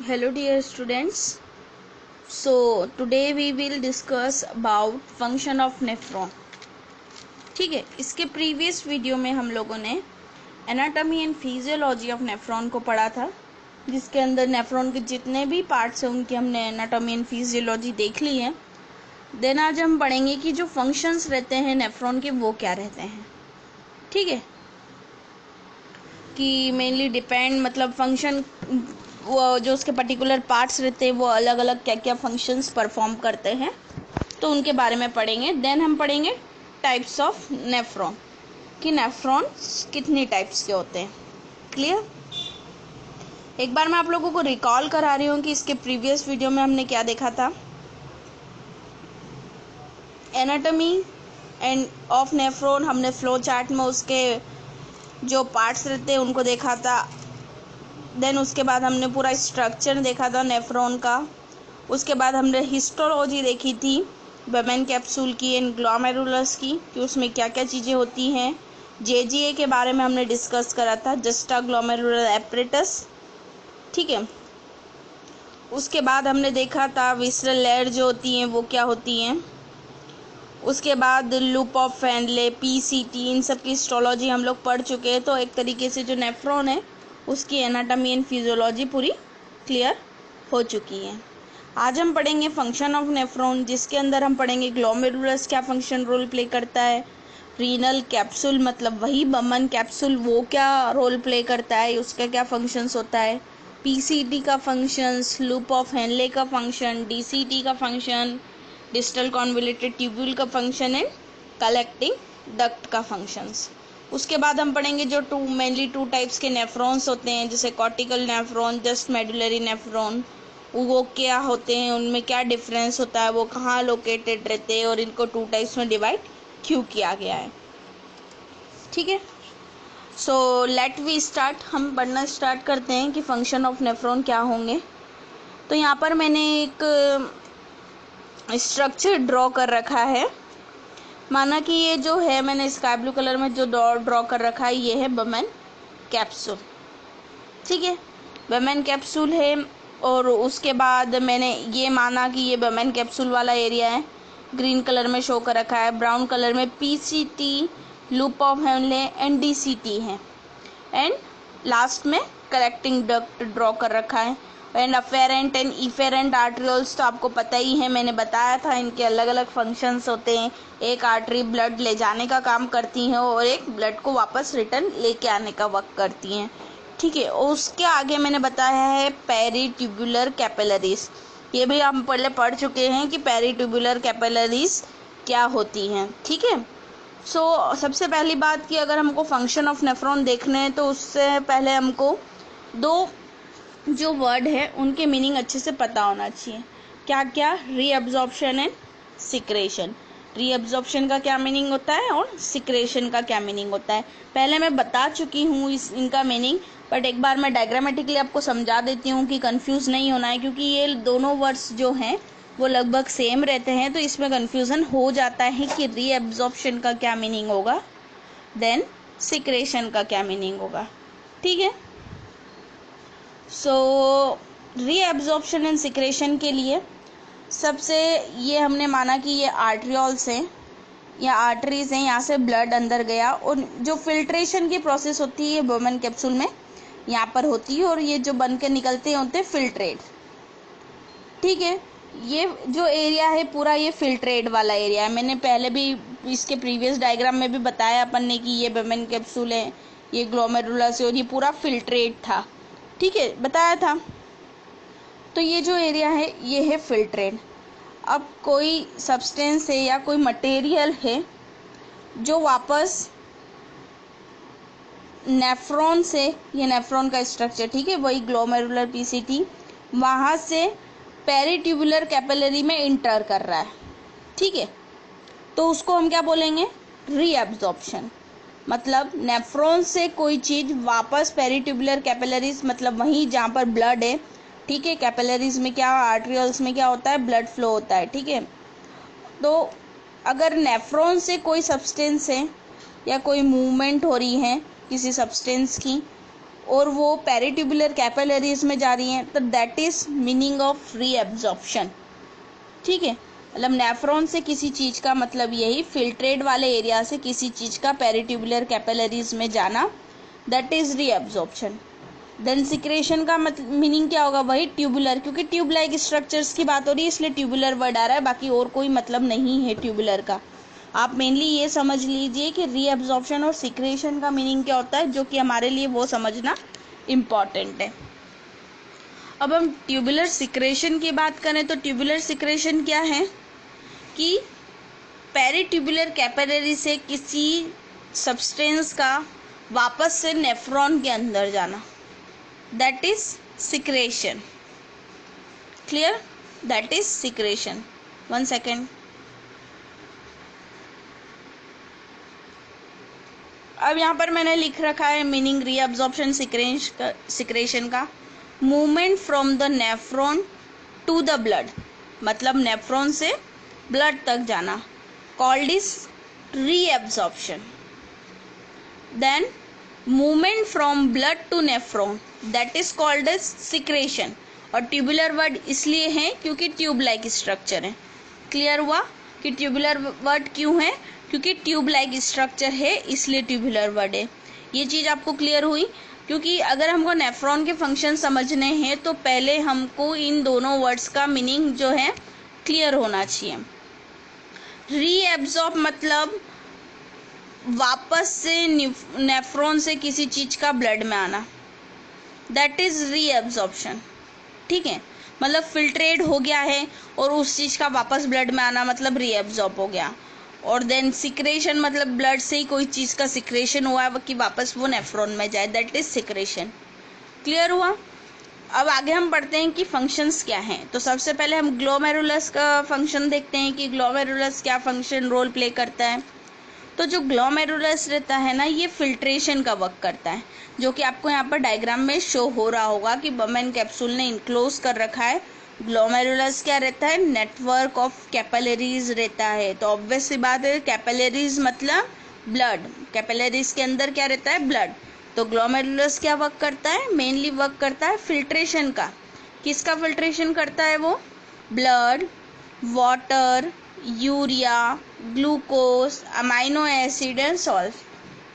Hello dear students. So today we will discuss about function of nephron. ठीक है, इसके previous video में हम लोगों ने anatomy and physiology of nephron को पढ़ा था, जिसके अंदर नेफ्रॉन के जितने भी पार्ट्स हैं उनकी हमने एनाटॉमी एंड फिजियोलॉजी देख ली है। देन आज हम पढ़ेंगे कि जो फंक्शंस रहते हैं नेफ्रॉन के वो क्या रहते हैं। ठीक है, कि मेनली डिपेंड मतलब फंक्शन वो जो उसके पर्टिकुलर पार्ट्स रहते हैं वो अलग अलग क्या क्या फंक्शंस परफॉर्म करते हैं, तो उनके बारे में पढ़ेंगे। देन हम पढ़ेंगे टाइप्स ऑफ नेफ्रॉन, कि नेफ्रॉन कितनी टाइप्स के होते हैं। क्लियर? एक बार मैं आप लोगों को रिकॉल करा रही हूँ कि इसके प्रीवियस वीडियो में हमने क्या देखा था। एनाटॉमी एंड ऑफ नेफ्रॉन हमने फ्लो चार्ट में उसके जो पार्ट्स रहते हैं उनको देखा था। देन उसके बाद हमने पूरा स्ट्रक्चर देखा था नेफ्रॉन का। उसके बाद हमने हिस्टोलॉजी देखी थी बेमेन कैप्सूल की एंड ग्लोमेरुलस की, कि उसमें क्या क्या चीज़ें होती हैं। जेजीए के बारे में हमने डिस्कस करा था, जस्टा ग्लोमेरुलर एपरेटस। ठीक है, उसके बाद हमने देखा था विसरल लेयर जो होती हैं वो क्या होती हैं। उसके बाद लूप ऑफ फैनले, पीसीटी, इन सब की हिस्टोलॉजी हम लोग पढ़ चुके हैं। तो एक तरीके से जो नेफ्रॉन है उसकी एनाटॉमी एंड फिजियोलॉजी पूरी क्लियर हो चुकी है। आज हम पढ़ेंगे फंक्शन ऑफ नेफ्रॉन, जिसके अंदर हम पढ़ेंगे ग्लोमेरुलस क्या फंक्शन रोल प्ले करता है, रीनल कैप्सूल मतलब वही बमन कैप्सूल वो क्या रोल प्ले करता है, उसका क्या फंक्शंस होता है, पीसीटी का फंक्शंस, लूप ऑफ हेनले का फंक्शन, डीसीटी का फंक्शन, डिस्टल कॉन्वोल्यूटेड ट्यूब्यूल का फंक्शन एंड कलेक्टिंग डक्ट का फंक्शंस। उसके बाद हम पढ़ेंगे जो मेनली टू टाइप्स के नेफ्रॉन्स होते हैं, जैसे cortical nephron, just medullary nephron, वो क्या होते हैं, उनमें क्या डिफरेंस होता है, वो कहाँ लोकेटेड रहते हैं और इनको टू टाइप्स में डिवाइड क्यों किया गया है। ठीक है, सो लेट वी स्टार्ट। हम पढ़ना स्टार्ट करते हैं कि फंक्शन ऑफ नेफ्रॉन क्या होंगे। तो यहाँ पर मैंने एक स्ट्रक्चर ड्रॉ कर रखा है। माना कि ये जो है मैंने स्काई ब्लू कलर में जो ड्रॉ कर रखा है ये है बमेन कैप्सूल। ठीक है, बमेन कैप्सूल है। और उसके बाद मैंने ये माना कि ये बमेन कैप्सूल वाला एरिया है, ग्रीन कलर में शो कर रखा है। ब्राउन कलर में PCT, loop of Henley and DCT है। एंड लास्ट में कलेक्टिंग डक्ट ड्रॉ कर रखा है। And afferent and efferent arterioles तो आपको पता ही है, मैंने बताया था इनके अलग अलग फंक्शंस होते हैं। एक आर्टरी ब्लड ले जाने का काम करती हैं और एक ब्लड को वापस रिटर्न लेके आने का वर्क करती हैं। ठीक है, और उसके आगे मैंने बताया है पेरीट्यूबुलर कैपिलरीज। ये भी हम पहले पढ़ चुके हैं कि पेरीट्यूबुलर कैपिलरीज क्या होती हैं। ठीक है, सबसे पहली बात कि अगर हमको फंक्शन ऑफ नेफ्रॉन देखने हैं तो उससे पहले हमको दो जो वर्ड है उनके मीनिंग अच्छे से पता होना चाहिए। क्या क्या? Reabsorption and secretion. रीअब्जॉर्प्शन का क्या मीनिंग होता है और सिक्रेशन का क्या मीनिंग होता है, पहले मैं बता चुकी हूँ इनका मीनिंग, बट एक बार मैं डायग्रामेटिकली आपको समझा देती हूँ कि कंफ्यूज नहीं होना है, क्योंकि ये दोनों वर्ड्स जो हैं वो लगभग सेम रहते हैं, तो इसमें कन्फ्यूज़न हो जाता है कि रीअब्जॉर्प्शन का क्या मीनिंग होगा, देन सिक्रेशन का क्या मीनिंग होगा। ठीक है, रीअब्जॉर्प्शन एंड सिक्रेशन के लिए सबसे ये हमने माना कि ये आर्टरियोल्स हैं या आर्टरीज हैं, यहाँ से ब्लड अंदर गया और जो फिल्ट्रेशन की प्रोसेस होती है बमेन कैप्सूल में यहाँ पर होती है, और ये जो बन के निकलते होते हैं फिल्ट्रेट। ठीक है, ये जो एरिया है पूरा ये फिल्ट्रेट वाला एरिया है। मैंने पहले भी इसके प्रीवियस डायग्राम में भी बताया अपन ने कि ये बमेन कैप्सूल है, ये ग्लोमेरुलस है और ये पूरा फिल्ट्रेट था। ठीक है, बताया था। तो ये जो एरिया है ये है फिल्ट्रेट। अब कोई सब्सटेंस है या कोई मटेरियल है जो वापस नेफ्रॉन से, ये नेफ्रॉन का स्ट्रक्चर, ठीक है, वही ग्लोमेरुलर पीसीटी, वहाँ से पेरीट्यूबुलर कैपिलरी में इंटर कर रहा है। ठीक है, तो उसको हम क्या बोलेंगे? रीअब्जॉर्प्शन। मतलब नेफ्रॉन से कोई चीज़ वापस पेरीट्यूबुलर कैपिलरीज, मतलब वहीं जहाँ पर ब्लड है। ठीक है, कैपिलरीज में क्या, आर्टरियोल्स में क्या होता है, ब्लड फ्लो होता है। ठीक है, तो अगर नेफ्रॉन से कोई सब्सटेंस है या कोई मूवमेंट हो रही है किसी सब्सटेंस की, और वो पेरिट्यूबुलर कैपिलरीज में जा रही हैं, तो that is meaning of reabsorption. ठीक है, मतलब नेफ्रॉन से किसी चीज का मतलब यही फिल्ट्रेट वाले एरिया से किसी चीज का पेरिट्यूबुलर कैपिलरीज में जाना, that is reabsorption. Then secretion का मतलब मीनिंग क्या होगा, वही ट्यूबुलर, क्योंकि ट्यूब लाइक स्ट्रक्चर्स की बात हो रही है इसलिए ट्यूबुलर वर्ड आ रहा है, बाकी और कोई मतलब नहीं है ट्यूबुलर का। आप मेनली ये समझ लीजिए कि रीएब्जॉर्प्शन और सिक्रेशन का मीनिंग क्या होता है, जो कि हमारे लिए वो समझना इम्पॉर्टेंट है। अब हम ट्यूबुलर सिक्रेशन की बात करें तो ट्यूबुलर सिक्रेशन क्या है कि पेरिट्यूबुलर कैपिलरी से किसी सब्सटेंस का वापस से नेफ्रॉन के अंदर जाना, that is secretion. Clear, that is secretion. 1 second. अब यहाँ पर मैंने लिख रखा है मीनिंग रीअब्जॉर्प्शन सिक्रेशन का, movement from the nephron to the blood, मतलब नेफ्रॉन से ब्लड तक जाना, called is reabsorption. Then movement from blood to nephron, that is called as secretion. और ट्यूबुलर वर्ड इसलिए है क्योंकि ट्यूब लाइक स्ट्रक्चर है। क्लियर हुआ कि ट्यूबुलर वर्ड क्यों है, क्योंकि ट्यूब लाइक स्ट्रक्चर है इसलिए ट्यूबुलर वर्ड है। ये चीज़ आपको क्लियर हुई, क्योंकि अगर हमको नेफ्रॉन के फंक्शन समझने हैं तो पहले हमको इन दोनों वर्ड्स का मीनिंग जो है क्लियर होना चाहिए। रीएब्जॉर्ब मतलब वापस से नेफ्रॉन से किसी चीज का ब्लड में आना, दैट इज रीएब्जॉर्प्शन। ठीक है, मतलब फिल्ट्रेट हो गया है और उस चीज का वापस ब्लड में आना मतलब रीएब्जॉर्ब हो गया। और देन सिक्रेशन मतलब ब्लड से ही कोई चीज का सिक्रेशन हुआ है कि वापस वो नेफ्रॉन में जाए, दैट इज सिक्रेशन। क्लियर हुआ। अब आगे हम पढ़ते हैं कि फंक्शंस क्या हैं। तो सबसे पहले हम ग्लोमेरुलस का फंक्शन देखते हैं कि ग्लोमेरुलस क्या फंक्शन रोल प्ले करता है। तो जो ग्लोमेरुलस रहता है ना, ये फिल्ट्रेशन का वर्क करता है, जो कि आपको यहाँ पर डायग्राम में शो हो रहा होगा कि बर्मन कैप्सूल ने इनक्लोज कर रखा है। ग्लोमेरुलस क्या रहता है, नेटवर्क ऑफ कैपिलरीज रहता है। तो ऑब्वियस सी बात है, कैपिलरीज मतलब ब्लड, कैपिलरीज के अंदर क्या रहता है, ब्लड। तो ग्लोमेरुलस क्या वर्क करता है, मेनली वर्क करता है फिल्ट्रेशन का। किसका फिल्ट्रेशन करता है वो, blood, water, urea, glucose, amino acid and salt.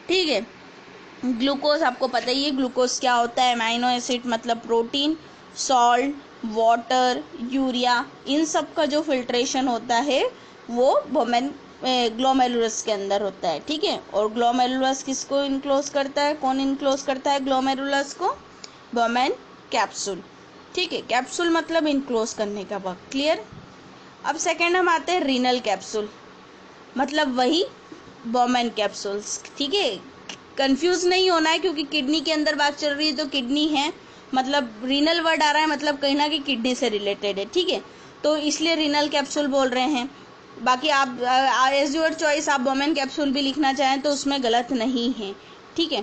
ठीक है, ग्लूकोज आपको पता ही है ग्लूकोज क्या होता है, अमाइनो एसिड मतलब प्रोटीन, सॉल्ट, वाटर, यूरिया, इन सब का जो फिल्ट्रेशन होता है वो ग्लोमेरुलस के अंदर होता है। ठीक है, और ग्लोमेरुलस किसको इनक्लोज करता है, कौन इनक्लोज करता है ग्लोमेरुलस को, बर्मन कैप्सूल। ठीक है, कैप्सूल मतलब इनक्लोज करने का वर्क। क्लियर। अब सेकेंड हम आते हैं रीनल कैप्सूल, मतलब वही बर्मन कैप्सूल्स। ठीक है, कंफ्यूज नहीं होना है क्योंकि किडनी के अंदर बात चल रही है, तो किडनी है मतलब रीनल वर्ड आ रहा है मतलब कहीं ना कहीं किडनी से रिलेटेड है। ठीक है, तो इसलिए रीनल कैप्सूल बोल रहे हैं। बाकी आप एज योर चॉइस, आप बर्मन कैप्सूल भी लिखना चाहें तो उसमें गलत नहीं है। ठीक है,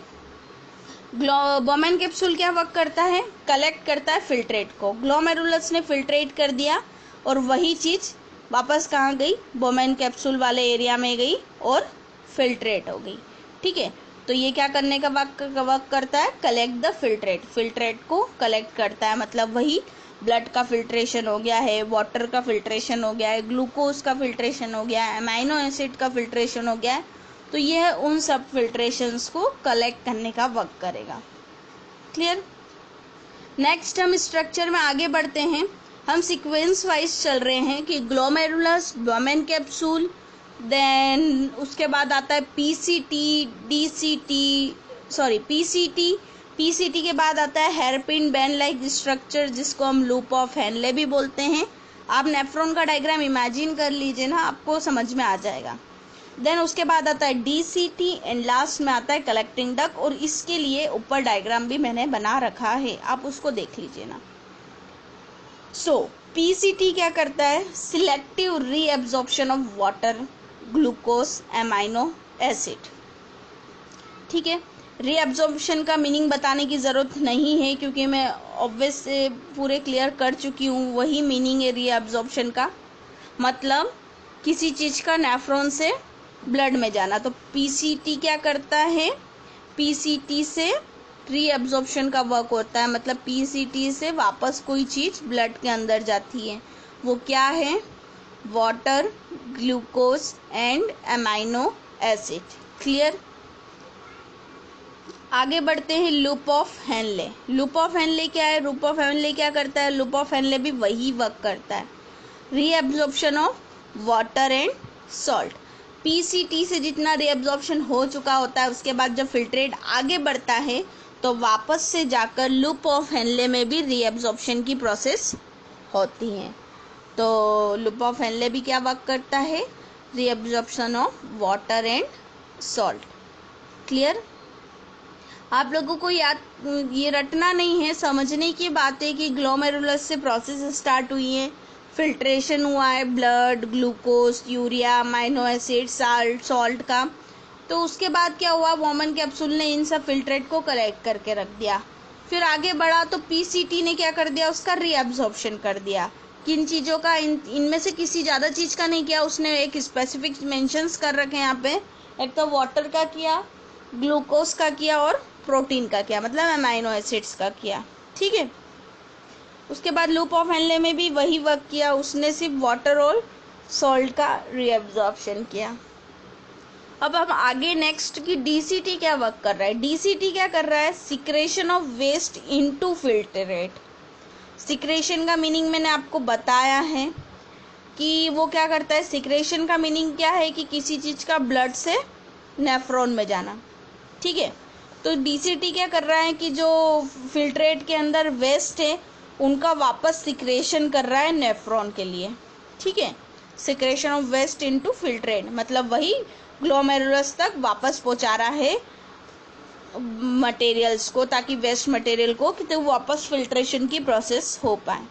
बर्मन कैप्सूल क्या वर्क करता है, कलेक्ट करता है फिल्ट्रेट को। ग्लोमेरुलस ने फिल्ट्रेट कर दिया और वही चीज़ वापस कहाँ गई, बर्मन कैप्सूल वाले एरिया में गई और फिल्ट्रेट हो गई। ठीक है, तो ये क्या करने का वर्क करता है, कलेक्ट द फिल्ट्रेट, फिल्ट्रेट को कलेक्ट करता है। मतलब वही ब्लड का फिल्ट्रेशन हो गया है, वाटर का फिल्ट्रेशन हो गया है, ग्लूकोज का फिल्ट्रेशन हो गया है, अमाइनो एसिड का फिल्ट्रेशन हो गया है। तो यह उन सब फिल्ट्रेशंस को कलेक्ट करने का वर्क करेगा। क्लियर। नेक्स्ट हम स्ट्रक्चर में आगे बढ़ते हैं। हम सीक्वेंस वाइज चल रहे हैं कि ग्लोमेरुलस, बर्मन कैप्सूल, देन उसके बाद आता है पीसीटी, पीसीटी के बाद आता है हेयरपिन बैन लाइक स्ट्रक्चर, जिसको हम लूप ऑफ हेनले भी बोलते हैं। आप नेफ्रॉन का डायग्राम इमेजिन कर लीजिए ना, आपको समझ में आ जाएगा। देन उसके बाद आता है डीसीटी एंड लास्ट में आता है कलेक्टिंग डक्ट, और इसके लिए ऊपर डायग्राम भी मैंने बना रखा है, आप उसको देख लीजिए ना। सो पीसीटी क्या करता है, selective reabsorption of water, glucose, amino acid. ठीक है, रीअब्जॉर्प्शन का मीनिंग बताने की ज़रूरत नहीं है क्योंकि मैं ऑब्वियस से पूरे क्लियर कर चुकी हूँ। वही मीनिंग है रीअब्जॉर्प्शन का, मतलब किसी चीज़ का नेफ्रॉन से ब्लड में जाना। तो पीसीटी क्या करता है, पीसीटी से रीअब्जॉर्प्शन का वर्क होता है, मतलब पीसीटी से वापस कोई चीज़ ब्लड के अंदर जाती है। वो क्या है? Water, glucose and amino acid. Clear? आगे बढ़ते हैं loop of Henle. Loop of Henley क्या है? लूप ऑफ हेनले क्या करता है? लूप ऑफ हेनले भी वही वर्क करता है, reabsorption of water and salt. PCT से जितना रीअब्जॉर्प्शन हो चुका होता है, उसके बाद जब फिल्ट्रेट आगे बढ़ता है तो वापस से जाकर लूप ऑफ हेनले में भी रीअब्जॉर्प्शन की प्रोसेस होती है। तो लूप ऑफ हेनले भी क्या वर्क करता है? Reabsorption of water and salt. Clear? आप लोगों को ये रटना नहीं है, समझने की बात है कि ग्लोमेरुलस से प्रोसेस स्टार्ट हुई है, फिल्ट्रेशन हुआ है blood, glucose, urea, amino acid, salt का। तो उसके बाद क्या हुआ? वॉमन कैप्सूल ने इन सब फिल्ट्रेट को कलेक्ट करके रख दिया। फिर आगे बढ़ा तो पीसीटी ने क्या कर दिया? उसका रीअब्जॉर्प्शन कर दिया। किन चीज़ों का? इनमें से किसी ज़्यादा चीज़ का नहीं किया, उसने एक स्पेसिफिक मेंशंस कर रखे हैं यहाँ पे। एक तो वाटर का किया, ग्लूकोज का किया और प्रोटीन का किया, मतलब अमाइनो एसिड्स का किया। ठीक है। उसके बाद लूप ऑफ हेनले में भी वही वर्क किया, उसने सिर्फ वाटर और सॉल्ट का रीअब्जॉर्प्शन किया। अब हम आगे नेक्स्ट की डीसीटी क्या वर्क कर रहा है। डीसीटी क्या कर रहा है? Secretion of waste into filtrate. Secretion का मीनिंग मैंने आपको बताया है कि वो क्या करता है। सिक्रेशन का मीनिंग क्या है? कि किसी चीज़ का ब्लड से नेफ्रॉन में जाना। ठीक है। तो डीसीटी क्या कर रहा है कि जो फिल्ट्रेट के अंदर वेस्ट है उनका वापस सिक्रेशन कर रहा है नेफ्रॉन के लिए। ठीक है। Secretion of waste into filtrate, मतलब वही ग्लोमेरुलस तक वापस पहुंचा रहा है मटेरियल्स को, ताकि वेस्ट मटेरियल को कि तो वापस फिल्ट्रेशन की प्रोसेस हो पाए।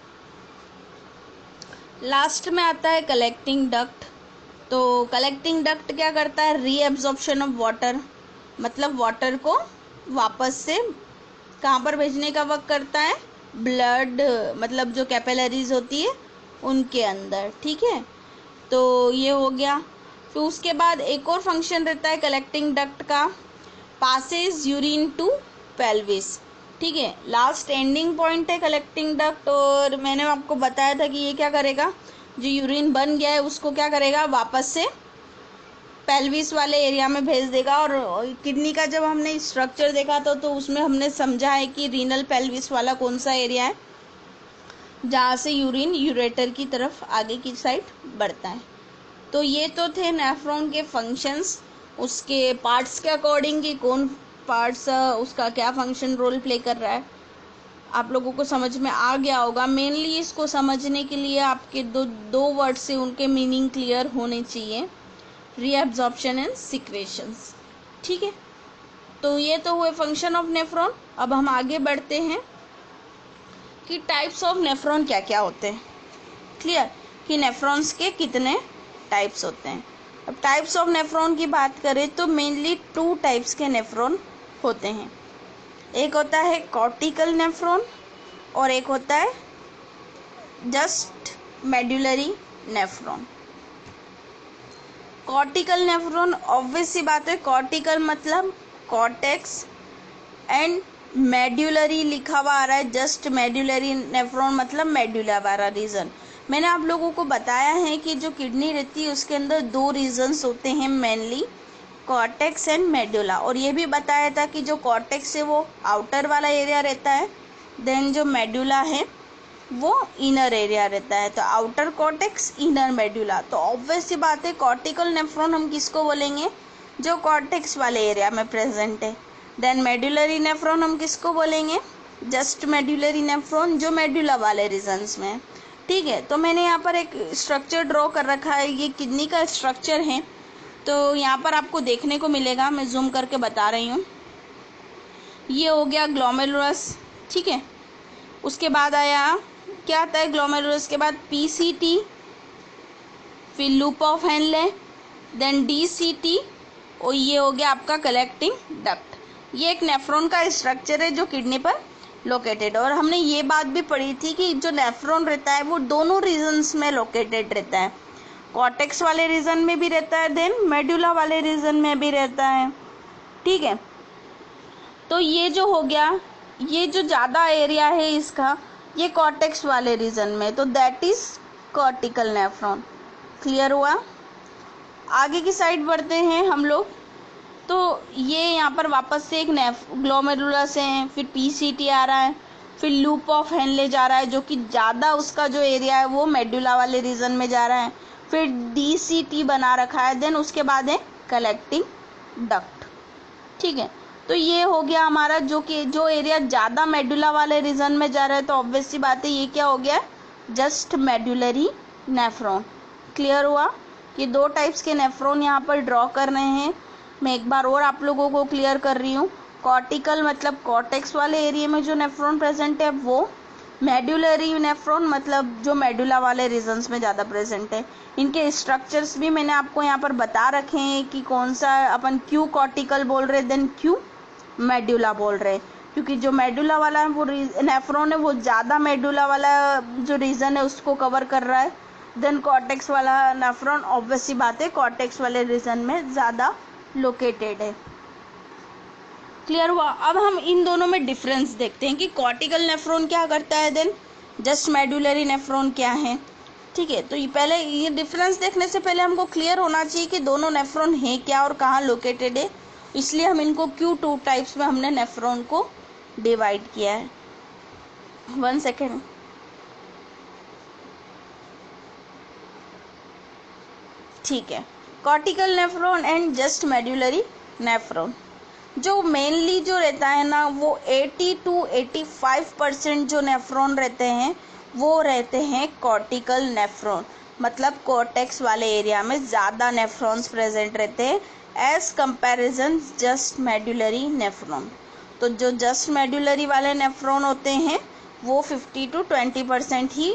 लास्ट में आता है कलेक्टिंग डक्ट। तो कलेक्टिंग डक्ट क्या करता है? रीअब्जॉर्प्शन ऑफ वाटर, मतलब वाटर को वापस से कहाँ पर भेजने का वर्क करता है? ब्लड, मतलब जो कैपिलरीज होती है उनके अंदर। ठीक है। तो ये हो गया। फिर उसके बाद एक और फंक्शन रहता है कलेक्टिंग डक्ट का, पासेज यूरिन टू पेल्विस। ठीक है। लास्ट एंडिंग पॉइंट है कलेक्टिंग डक्ट, और मैंने आपको बताया था कि ये क्या करेगा? जो यूरिन बन गया है उसको क्या करेगा? वापस से पेल्विस वाले एरिया में भेज देगा। और किडनी का जब हमने स्ट्रक्चर देखा था तो उसमें हमने समझा है कि रीनल पेल्विस वाला कौन सा एरिया है जहाँ से यूरिन यूरेटर की तरफ आगे की साइड बढ़ता है। तो ये तो थे नेफ्रॉन के फंक्शंस, उसके पार्ट्स के अकॉर्डिंग कि कौन पार्ट्स उसका क्या फंक्शन रोल प्ले कर रहा है। आप लोगों को समझ में आ गया होगा। मेनली इसको समझने के लिए आपके दो वर्ड से उनके मीनिंग क्लियर होने चाहिए, रीअब्जॉर्प्शन एंड सिक्रेशंस। ठीक है। तो ये तो हुए फंक्शन ऑफ नेफ्रॉन। अब हम आगे बढ़ते हैं कि टाइप्स ऑफ नेफ्रॉन क्या क्या होते हैं। क्लियर? कि नेफ्रॉन्स के कितने टाइप्स होते हैं। अब टाइप्स ऑफ नेफ्रॉन की बात करें तो मेनली 2 टाइप्स के नेफ्रॉन होते हैं। एक होता है कॉर्टिकल नेफ्रॉन और एक होता है just medullary nephron. Cortical nephron, obvious सी बात है, कॉर्टिकल मतलब कॉर्टेक्स एंड मेड्यूलरी लिखा हुआ आ रहा है, जस्ट मेड्यूलरी नेफ्रॉन मतलब मेड्यूला वाला रीजन। मैंने आप लोगों को बताया है कि जो किडनी रहती है उसके अंदर 2 रीजन्स होते हैं मेनली, कॉर्टेक्स एंड मेड्यूला। और ये भी बताया था कि जो कॉर्टेक्स है वो आउटर वाला एरिया रहता है, देन जो मेड्यूला है वो इनर एरिया रहता है। तो आउटर कॉर्टेक्स, इनर मेड्यूला। तो ऑब्वियस सी बात है कॉर्टिकल नेफ्रॉन हम किसको बोलेंगे? जो कॉर्टेक्स वाले एरिया में प्रेजेंट है। देन मेड्यूलरी नेफ्रॉन हम किसको बोलेंगे? जस्ट मेड्यूलरी नेफ्रॉन, जो मेड्यूला वाले रीजन्स में। ठीक है। तो मैंने यहाँ पर एक स्ट्रक्चर ड्रॉ कर रखा है, ये किडनी का स्ट्रक्चर है। तो यहाँ पर आपको देखने को मिलेगा, मैं जूम करके बता रही हूँ। ये हो गया ग्लोमेरुलस। ठीक है। उसके बाद आया, क्या आता है ग्लोमेरुलस के बाद? पीसीटी, फिर loop of Henle, then DCT, और ये हो गया आपका कलेक्टिंग डक्ट। ये एक नेफ्रॉन का स्ट्रक्चर है जो किडनी पर लोकेटेड। और हमने ये बात भी पढ़ी थी कि जो नेफ्रॉन रहता है वो दोनों रीजन्स में लोकेटेड रहता है, कॉर्टेक्स वाले रीजन में भी रहता है, देन मेडुला वाले रीजन में भी रहता है। ठीक है। तो ये जो हो गया, ये जो ज़्यादा एरिया है इसका, ये कॉर्टेक्स वाले रीजन में, तो that is cortical nephron. Clear हुआ? आगे की साइड बढ़ते हैं हम लोग। तो ये यहाँ पर वापस से एक ग्लोमेरुलस है, फिर पीसीटी आ रहा है, फिर लूप ऑफ हेनले जा रहा है जो कि ज़्यादा उसका जो एरिया है वो मेडुला वाले रीजन में जा रहा है, फिर डीसीटी बना रखा है, देन उसके बाद है कलेक्टिंग डक्ट। ठीक है, तो ये हो गया हमारा जो एरिया ज़्यादा मेडुला वाले रीजन में जा रहा है, तो ऑब्वियस सी बात है ये क्या हो गया, जस्ट मेडुलरी नेफ्रॉन। क्लियर हुआ? ये दो टाइप्स के नेफ्रॉन यहाँ पर ड्रॉ कर रहे हैं। मैं एक बार और आप लोगों को क्लियर कर रही हूँ। कॉर्टिकल मतलब कॉर्टेक्स वाले एरिया में जो नेफ्रॉन प्रेजेंट है वो, मेडुलरी नेफ्रॉन मतलब जो मेडुला वाले रीजन्स में ज़्यादा प्रेजेंट है। इनके स्ट्रक्चर्स भी मैंने आपको यहाँ पर बता रखे हैं कि कौन सा अपन क्यों कॉर्टिकल बोल रहे हैं, देन क्यों मेडुला बोल रहे हैं, क्योंकि जो मेडुला वाला है वो नेफ्रॉन है वो ज़्यादा मेडुला वाला जो रीजन है उसको कवर कर रहा है, देन कॉर्टेक्स वाला नेफ्रॉन ऑब्वियस सी बात है कॉर्टेक्स वाले रीजन में ज़्यादा लोकेटेड है। क्लियर हुआ? अब हम इन दोनों में डिफरेंस देखते हैं कि कॉर्टिकल नेफ्रॉन क्या करता है, देन जस्ट मेडुलरी नेफ्रॉन क्या है। ठीक है, तो ये डिफरेंस देखने से पहले हमको क्लियर होना चाहिए कि दोनों नेफ्रॉन है क्या और कहाँ लोकेटेड है, इसलिए हम इनको क्यों टू टाइप्स में हमने नेफ्रॉन को डिवाइड किया है। 1 सेकेंड। ठीक है, cortical nephron and just medullary nephron जो मेनली जो रहता है ना, वो 80 to 85% जो नेफ्रॉन रहते हैं वो रहते हैं कॉर्टिकल नेफ्रॉन, मतलब कॉर्टेक्स वाले एरिया में ज़्यादा नेफ्रॉन्स प्रेजेंट रहते हैं as comparison just medullary nephron. तो जो जस्ट मेडुलरी वाले नेफ्रॉन होते हैं वो 50 to 20% ही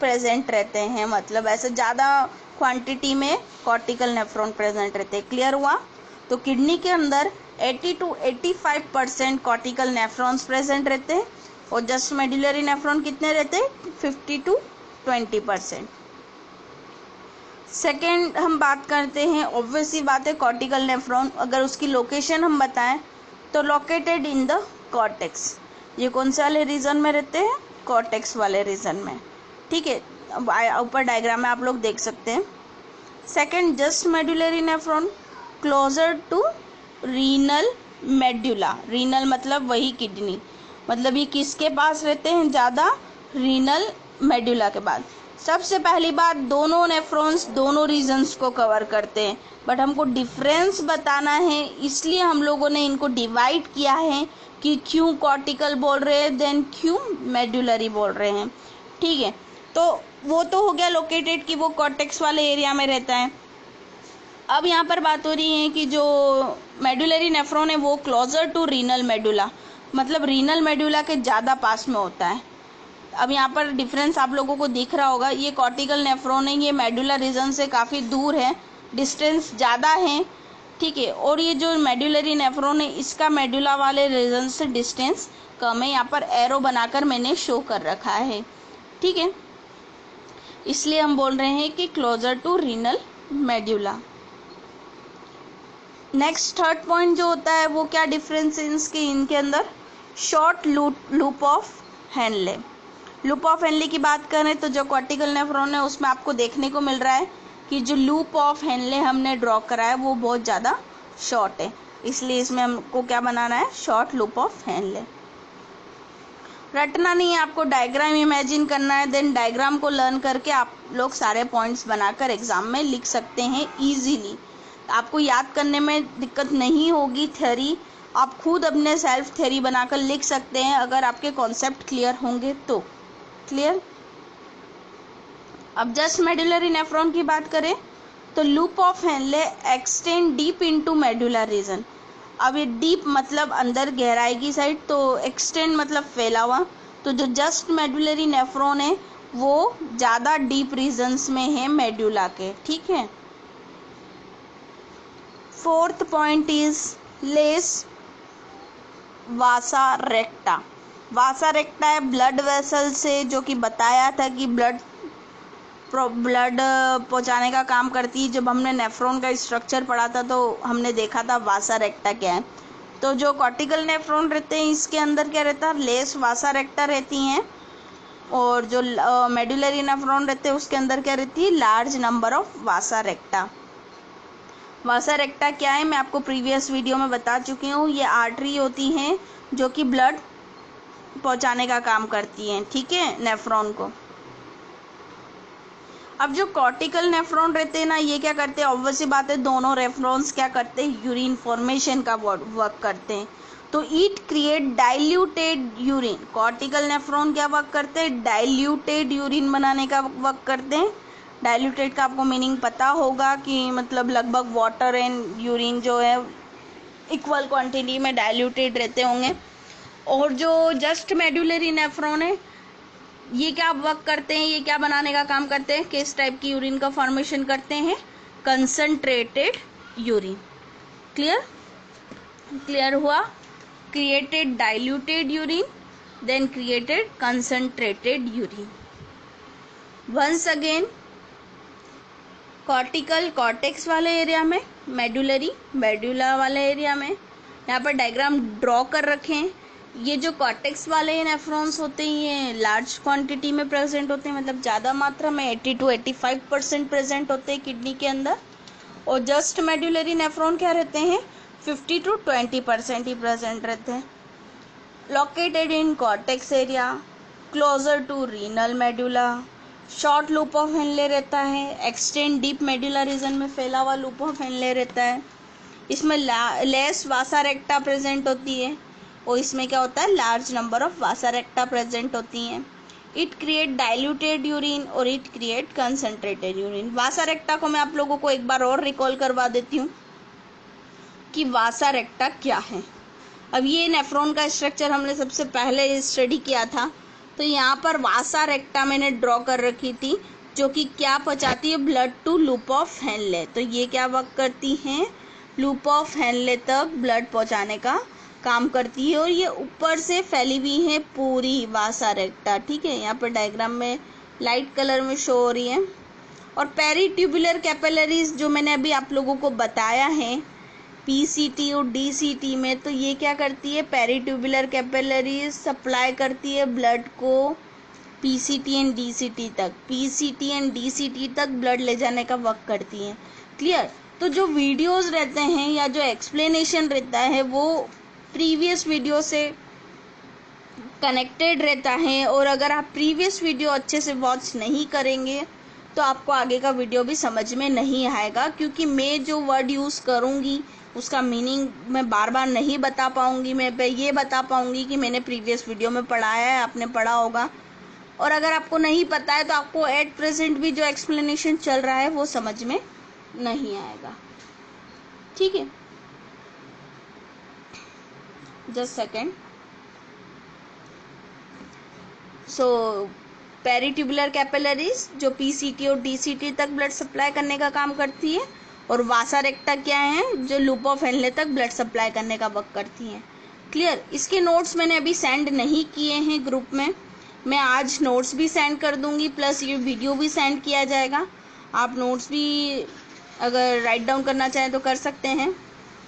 प्रेजेंट रहते हैं, मतलब ऐसे ज़्यादा क्वांटिटी में कॉर्टिकल नेफ्रॉन प्रेजेंट रहते हैं। क्लियर हुआ? तो किडनी के अंदर 80 to 85% कॉर्टिकल नेफ्रॉन्स प्रेजेंट रहते हैं और जस्ट मेडुलरी नेफ्रॉन कितने रहते हैं, 50 to 20%। सेकेंड हम बात करते हैं, ऑब्वियसली बात है कॉर्टिकल नेफ्रॉन अगर उसकी लोकेशन हम बताएं तो लोकेटेड इन द कॉर्टेक्स। ये कौन से वाले रीजन में रहते हैं, कॉर्टेक्स वाले रीजन में। ठीक है, ऊपर डायग्राम में आप लोग देख सकते हैं। Second just medullary nephron closer to renal medulla. Renal मतलब वही किडनी, मतलब ये किसके पास रहते हैं ज़्यादा, रीनल मेडुला के बाद। सबसे पहली बात, दोनों नेफ्रॉन्स दोनों रीजन्स को कवर करते हैं, बट हमको डिफरेंस बताना है इसलिए हम लोगों ने इनको डिवाइड किया है कि क्यों कॉर्टिकल बोल रहे हैं देन क्यों मेडुलरी बोल रहे हैं। ठीक है, तो वो तो हो गया लोकेटेड कि वो कॉर्टेक्स वाले एरिया में रहता है। अब यहाँ पर बात हो रही है कि जो मेडुलरी नेफ्रॉन है वो क्लोजर टू रीनल मेडुला, मतलब रीनल मेडुला के ज़्यादा पास में होता है। अब यहाँ पर डिफरेंस आप लोगों को दिख रहा होगा, ये कॉर्टिकल नेफ्रॉन है ये मेडुला रीजन से काफ़ी दूर है, डिस्टेंस ज़्यादा है। ठीक है, और ये जो मेडुलरी नेफ्रॉन है इसका मेडुला वाले रीजन से डिस्टेंस कम है, यहाँ पर एरो बनाकर मैंने शो कर रखा है। ठीक है, इसलिए हम बोल रहे हैं कि closer to renal medulla. Next third point जो होता है वो क्या डिफरेंस है इनके अंदर, short loop of Henle. Loop of Henle की बात करें तो जो कॉर्टिकल नेफ्रॉन है उसमें आपको देखने को मिल रहा है कि जो लूप ऑफ हेनले हमने ड्रॉ करा है वो बहुत ज़्यादा शॉर्ट है, इसलिए इसमें हमको क्या बनाना है, शॉर्ट लूप ऑफ हेनले। रटना नहीं है, आपको डायग्राम इमेजिन करना है, देन डायग्राम को लर्न करके आप लोग सारे पॉइंट्स बनाकर एग्जाम में लिख सकते हैं ईजीली। आपको याद करने में दिक्कत नहीं होगी, थ्योरी आप खुद अपने सेल्फ थ्योरी बनाकर लिख सकते हैं अगर आपके कॉन्सेप्ट क्लियर होंगे तो। क्लियर? अब जस्ट मेडुलरी नेफ्रॉन की बात करें तो loop of Henle extend deep into medullar region. अब ये डीप मतलब अंदर गहराई की साइड, तो एक्सटेंड मतलब फैला हुआ, तो जो जस्ट मेडुलरी नेफ्रॉन है वो ज़्यादा डीप रीजन्स में है मेडुला के। ठीक है, फोर्थ पॉइंट इज लेस वासा रेक्टा। वासा रेक्टा है ब्लड वेसल से, जो कि बताया था कि ब्लड पहुंचाने का काम करती है। जब हमने नेफ्रॉन का स्ट्रक्चर पढ़ा था तो हमने देखा था वासा रेक्टा क्या है। तो जो कॉर्टिकल नेफ्रॉन रहते हैं इसके अंदर क्या रहता है, लेस वासा रेक्टा रहती हैं, और जो मेडुलरी नेफ्रॉन रहते हैं उसके अंदर क्या रहती है, लार्ज नंबर ऑफ वासा रेक्टा। वासा रेक्टा क्या है, मैं आपको प्रीवियस वीडियो में बता चुकी हूँ। ये आर्टरी होती हैं जो कि ब्लड पहुंचाने का काम करती हैं, ठीक है, नेफ्रॉन को। अब जो कॉर्टिकल नेफ्रॉन रहते हैं ना, ये क्या करते हैं, ऑब्वियस सी बात है, दोनों नेफ्रॉन्स क्या करते हैं, यूरिन फॉर्मेशन का वर्क करते हैं। तो it create diluted urine. Cortical nephron क्या वर्क करते हैं, डाइल्यूटेड यूरिन बनाने का वर्क करते हैं। डाइल्यूटेड का आपको मीनिंग पता होगा कि मतलब लगभग वाटर एंड यूरिन जो है इक्वल क्वांटिटी में डाइल्यूटेड रहते होंगे। और जो जस्ट मेडुलरी नेफ्रॉन है, ये क्या वर्क करते हैं, ये क्या बनाने का काम करते हैं, किस टाइप की यूरिन का फॉर्मेशन करते हैं, कंसंट्रेटेड यूरिन। क्लियर हुआ, created diluted urine, then created concentrated urine. Once again, cortical cortex वाले एरिया में, मेडुलरी मेडुला वाले एरिया में। यहाँ पर डायग्राम ड्रॉ कर रखे हैं। ये जो कॉर्टेक्स वाले नेफ्रॉन्स होते हैं ये लार्ज क्वांटिटी में प्रेजेंट होते हैं, मतलब ज़्यादा मात्रा में 80 to 85% प्रेजेंट होते हैं किडनी के अंदर। और जस्ट मेडुलरी नेफ्रॉन क्या रहते हैं, 50 to 20% ही प्रेजेंट रहते हैं। Located in cortex area, closer to renal medulla, short loop of Henle रहता है, एक्सटेंड डीप मेडुला रीजन में फैला हुआ लूप ऑफ हेनले रहता है। इसमें लेस वासा रेक्टा प्रेजेंट होती है, और इसमें क्या होता है, large number of Vasa रेक्टा present होती हैं। इट क्रिएट डाइल्यूटेड यूरिन और इट क्रिएट कंसंट्रेटेड यूरिन। वासा रेक्टा को मैं आप लोगों को एक बार और रिकॉल करवा देती हूँ कि वासा रेक्टा क्या है। अब ये नेफ्रॉन का स्ट्रक्चर हमने सबसे पहले स्टडी किया था, तो यहाँ पर वासा रेक्टा मैंने ड्रॉ कर रखी थी, जो कि क्या पहुँचाती है, blood to loop of Henle. तो ये क्या वर्क करती हैं, लूप ऑफ हेनले तक ब्लड पहुँचाने का काम करती है, और ये ऊपर से फैली हुई है पूरी वासा रेक्टा, ठीक है, यहाँ पर डायग्राम में लाइट कलर में शो हो रही है। और पेरीट्यूबुलर कैपिलरीज जो मैंने अभी आप लोगों को बताया है पीसीटी और डीसीटी में, तो ये क्या करती है, पेरीट्यूबुलर कैपिलरीज सप्लाई करती है ब्लड को पीसीटी एंड डीसीटी तक, पीसीटी एंड डीसीटी तक ब्लड ले जाने का वर्क करती है। क्लियर। तो जो वीडियोस रहते हैं या जो एक्सप्लेनेशन रहता है वो प्रीवियस वीडियो से कनेक्टेड रहता है, और अगर आप प्रीवियस वीडियो अच्छे से वॉच नहीं करेंगे तो आपको आगे का वीडियो भी समझ में नहीं आएगा, क्योंकि मैं जो वर्ड यूज़ करूँगी उसका मीनिंग मैं बार बार नहीं बता पाऊँगी। मैं ये बता पाऊँगी कि मैंने प्रीवियस वीडियो में पढ़ाया है, आपने पढ़ा होगा, और अगर आपको नहीं पता है तो आपको एट प्रेजेंट भी जो एक्सप्लेनेशन चल रहा है वो समझ में नहीं आएगा, ठीक है। Just second. So peritubular capillaries जो पीसीटी और डीसीटी तक ब्लड सप्लाई करने का काम करती है, और वासा रेक्टा क्या है, जो लूप ऑफ हेनले तक ब्लड सप्लाई करने का वर्क करती हैं। क्लियर। इसके नोट्स मैंने अभी सेंड नहीं किए हैं ग्रुप में, मैं आज नोट्स भी सेंड कर दूंगी, प्लस ये वीडियो भी सेंड किया जाएगा। आप नोट्स भी अगर राइट डाउन करना चाहें तो कर सकते हैं,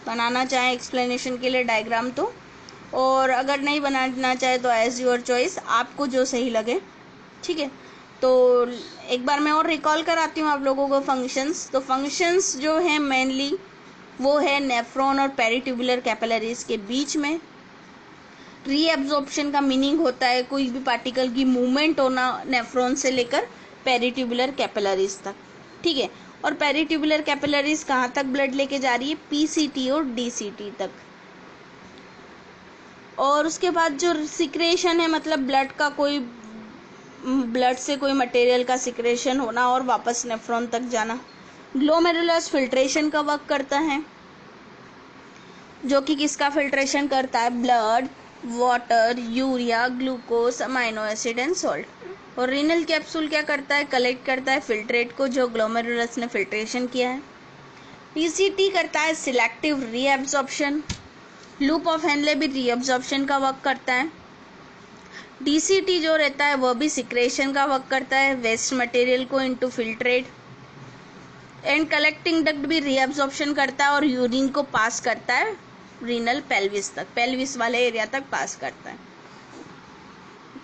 बनाना चाहें एक्सप्लेनेशन के लिए डायग्राम तो, और अगर नहीं बनाना चाहे तो एज योर चॉइस, आपको जो सही लगे, ठीक है। तो एक बार मैं और रिकॉल कराती हूँ आप लोगों को फंक्शंस। तो फंक्शंस जो है मेनली वो है नेफ्रॉन और पेरीट्यूबुलर कैपिलरीज के बीच में। रीएब्जॉर्प्शन का मीनिंग होता है कोई भी पार्टिकल की मूवमेंट होना नेफ्रॉन से लेकर पेरीट्यूबुलर कैपिलरीज तक, ठीक है। और पेरीट्यूबुलर कैपिलरीज कहाँ तक ब्लड लेके जा रही है, पीसीटी और डीसीटी तक। और उसके बाद जो सिक्रेशन है, मतलब ब्लड से कोई मटेरियल का सिक्रेशन होना और वापस नेफ्रॉन तक जाना। ग्लोमेरुलस फिल्ट्रेशन का वर्क करता है, जो कि किसका फिल्ट्रेशन करता है, blood, water, urea, glucose, amino acid and salt. और रीनल कैप्सूल क्या करता है, कलेक्ट करता है फिल्ट्रेट को जो ग्लोमेरुलस ने फिल्ट्रेशन किया है। पीसीटी करता है selective reabsorption, loop of Henley भी रीअब्जॉर्प्शन का वर्क करता है। डीसीटी जो रहता है वह भी सिक्रेशन का वर्क करता है, वेस्ट मटेरियल को into filtrate. And collecting duct भी रीअब्जॉर्प्शन करता है और यूरिन को पास करता है रीनल पेल्विस तक, पेल्विस वाले एरिया तक पास करता है।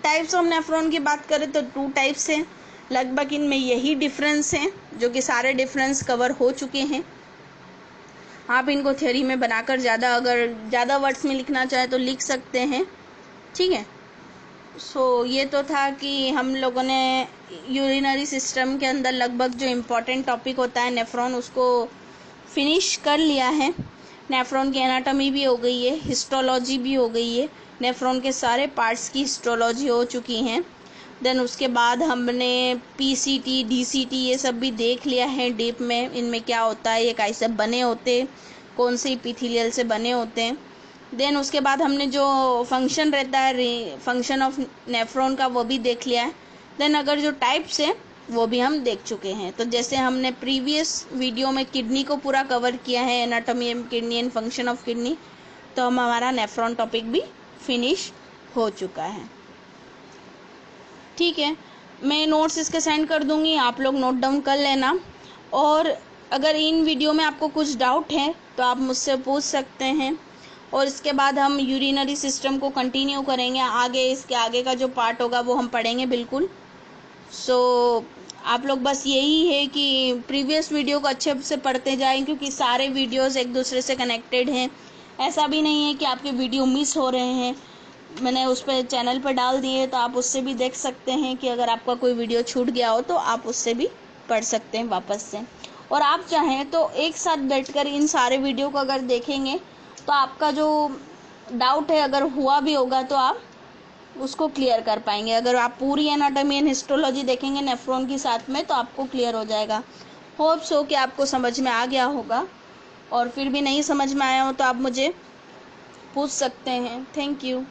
टाइप्स ऑफ नेफ्रॉन की बात करें तो 2 टाइप्स हैं, लगभग इनमें यही डिफरेंस हैं, जो कि सारे डिफरेंस कवर हो चुके हैं। आप इनको थ्योरी में बनाकर अगर ज़्यादा वर्ड्स में लिखना चाहे तो लिख सकते हैं, ठीक है। सो ये तो था कि हम लोगों ने यूरिनरी सिस्टम के अंदर लगभग जो इम्पोर्टेंट टॉपिक होता है नेफ्रॉन, उसको फिनिश कर लिया है। नेफ्रॉन की एनाटॉमी भी हो गई है, हिस्टोलॉजी भी हो गई है, नेफ्रॉन के सारे पार्ट्स की हिस्टोलॉजी हो चुकी हैं। देन उसके बाद हमने पीसीटी, डीसीटी ये सब भी देख लिया है डीप में, इनमें क्या होता है, ये कैसे बने होते, कौन से इपिथेलियल से बने होते हैं। देन उसके बाद हमने जो फंक्शन रहता है, फंक्शन ऑफ नेफ्रॉन का, वो भी देख लिया है। देन अगर जो टाइप्स है वो भी हम देख चुके हैं। तो जैसे हमने प्रीवियस वीडियो में किडनी को पूरा कवर किया है, anatomy of kidney and function of kidney, तो हमारा नेफ्रॉन टॉपिक भी फिनिश हो चुका है, ठीक है। मैं नोट्स इसके सेंड कर दूंगी, आप लोग नोट डाउन कर लेना। और अगर इन वीडियो में आपको कुछ डाउट है तो आप मुझसे पूछ सकते हैं, और इसके बाद हम यूरिनरी सिस्टम को कंटिन्यू करेंगे आगे। इसके आगे का जो पार्ट होगा वो हम पढ़ेंगे बिल्कुल। सो आप लोग बस यही है कि प्रीवियस वीडियो को अच्छे से पढ़ते जाएं, क्योंकि सारे वीडियोस एक दूसरे से कनेक्टेड हैं। ऐसा भी नहीं है कि आपके वीडियो मिस हो रहे हैं, मैंने उस पर चैनल पर डाल दिए, तो आप उससे भी देख सकते हैं कि अगर आपका कोई वीडियो छूट गया हो तो आप उससे भी पढ़ सकते हैं वापस से। और आप चाहें तो एक साथ बैठकर इन सारे वीडियो को अगर देखेंगे तो आपका जो डाउट है अगर हुआ भी होगा तो आप उसको क्लियर कर पाएंगे। अगर आप पूरी एनाटॉमी एंड हिस्टोलॉजी देखेंगे नेफ्रॉन के साथ में तो आपको क्लियर हो जाएगा। होप सो कि आपको समझ में आ गया होगा, और फिर भी नहीं समझ में आया हो तो आप मुझे पूछ सकते हैं। Thank you.